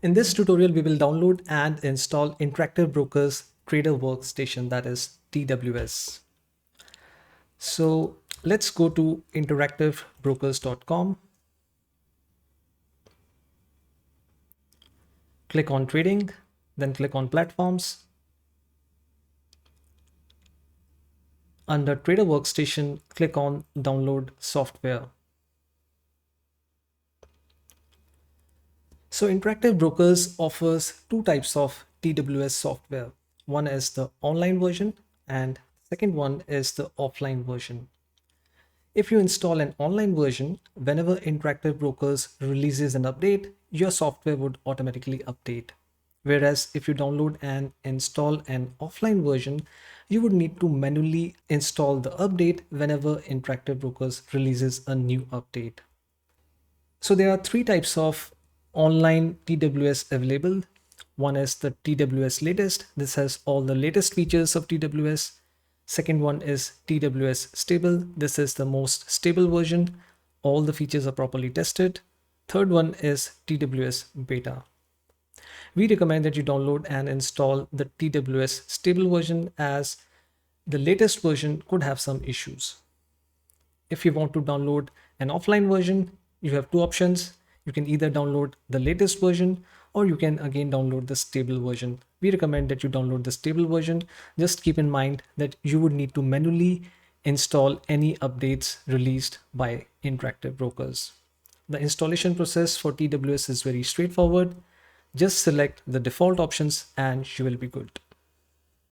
In this tutorial, we will download and install Interactive Brokers Trader Workstation, that is TWS. So let's go to interactivebrokers.com. Click on trading, then click on platforms. Under Trader Workstation, click on download software. So Interactive Brokers offers two types of TWS software. One is the online version and second one is the offline version. If you install an online version, whenever Interactive Brokers releases an update, your software would automatically update. Whereas if you download and install an offline version, you would need to manually install the update whenever Interactive Brokers releases a new update. So there are three types of online TWS available. One is the TWS latest. This has all the latest features of TWS. Second one is TWS stable. This is the most stable version. All the features are properly tested. Third one is TWS beta. We recommend that you download and install the TWS stable version, as the latest version could have some issues. If you want to download an offline version, you have two options. You can either download the latest version or you can again download the stable version. We recommend that you download the stable version. Just keep in mind that you would need to manually install any updates released by Interactive Brokers. The installation process for TWS is very straightforward. Just select the default options and you will be good.